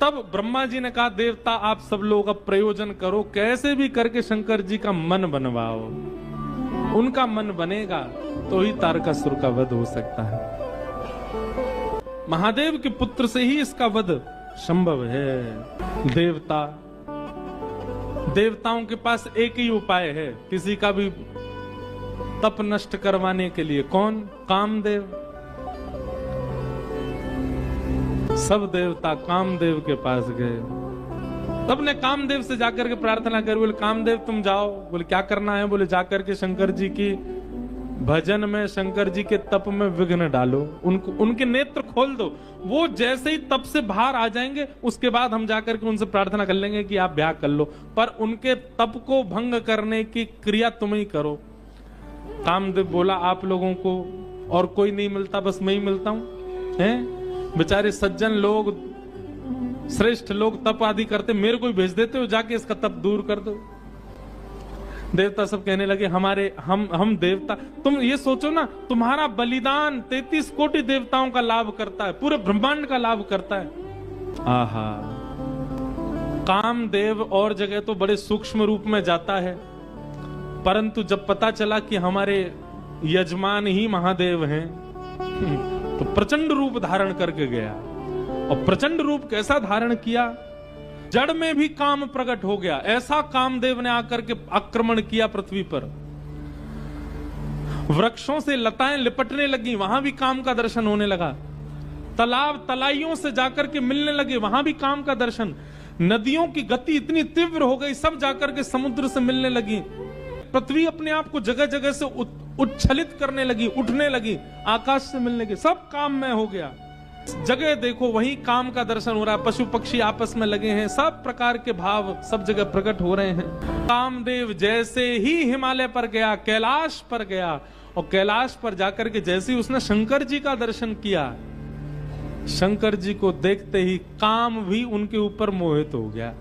तब ब्रह्मा जी ने कहा देवता आप सब लोग अब प्रयोजन करो, कैसे भी करके शंकर जी का मन बनवाओ, उनका मन बनेगा तो ही तारकासुर का वध हो सकता है। महादेव के पुत्र से ही इसका वध संभव है। देवताओं के पास एक ही उपाय है किसी का भी तप नष्ट करवाने के लिए, कौन? कामदेव। सब देवता कामदेव के पास गए। तब ने कामदेव से जाकर के प्रार्थना कर, बोले कामदेव तुम जाओ। बोले क्या करना है? बोले जाकर के शंकर जी की भजन में, शंकर जी के तप में विघ्न डालो, उनके नेत्र खोल दो। वो जैसे ही तप से बाहर आ जाएंगे उसके बाद हम जाकर के उनसे प्रार्थना कर लेंगे कि आप ब्याह कर लो, पर उनके तप को भंग करने की क्रिया तुम ही करो। कामदेव बोला आप लोगों को और कोई नहीं मिलता, बस मैं ही मिलता हूं? हैं बेचारे सज्जन लोग, श्रेष्ठ लोग तप आदि करते, मेरे को ही भेज देते हो जाके इसका तप दूर कर दो। देवता सब कहने लगे हम देवता, तुम ये सोचो ना, तुम्हारा बलिदान 33 कोटि देवताओं का लाभ करता है, पूरे ब्रह्मांड का लाभ करता है। आहा, कामदेव और जगह तो बड़े सूक्ष्म रूप में जाता है, परंतु जब पता चला कि हमारे यजमान ही महादेव हैं तो प्रचंड रूप धारण करके गया। और प्रचंड रूप कैसा धारण किया? जड़ में भी काम प्रकट हो गया। ऐसा कामदेव ने आकर के आक्रमण किया पृथ्वी पर। वृक्षों से लताएं लिपटने लगी, वहां भी काम का दर्शन होने लगा। तालाब तलाइयों से जाकर के मिलने लगे, वहां भी काम का दर्शन। नदियों की गति इतनी तीव्र हो गई, सब जाकर के समुद्र से मिलने लगी। पृथ्वी अपने आप को जगह जगह से उच्छलित करने लगी, उठने लगी, आकाश से मिलने के, सब काम में हो गया। जगह देखो वही काम का दर्शन हो रहा है। पशु पक्षी आपस में लगे हैं, सब प्रकार के भाव सब जगह प्रकट हो रहे हैं। कामदेव जैसे ही हिमालय पर गया, कैलाश पर गया, और कैलाश पर जाकर के जैसे ही उसने शंकर जी का दर्शन किया, शंकर जी को देखते ही काम भी उनके ऊपर मोहित हो गया।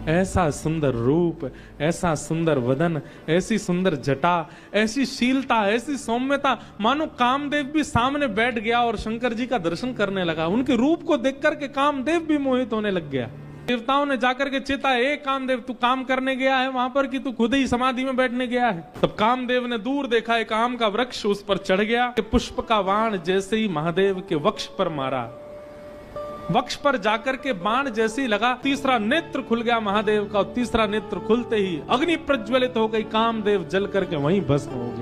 ऐसा सुंदर रूप, ऐसा सुंदर वदन, ऐसी सुंदर जटा, ऐसी शीलता, ऐसी सौम्यता, मानो कामदेव भी सामने बैठ गया और शंकर जी का दर्शन करने लगा। उनके रूप को देखकर के कामदेव भी मोहित होने लग गया। देवताओं ने जाकर के चेता, ए कामदेव तू काम करने गया है वहां पर कि तू खुद ही समाधि में बैठने गया है? तब कामदेव ने दूर देखा, एक आम का वृक्ष, उस पर चढ़ गया। पुष्प का बाण जैसे ही महादेव के वक्ष पर मारा, वक्ष पर जाकर के बाण जैसे ही लगा, तीसरा नेत्र खुल गया महादेव का, और तीसरा नेत्र खुलते ही अग्नि प्रज्वलित हो गई, कामदेव जल करके वहीं भस्म हो गया।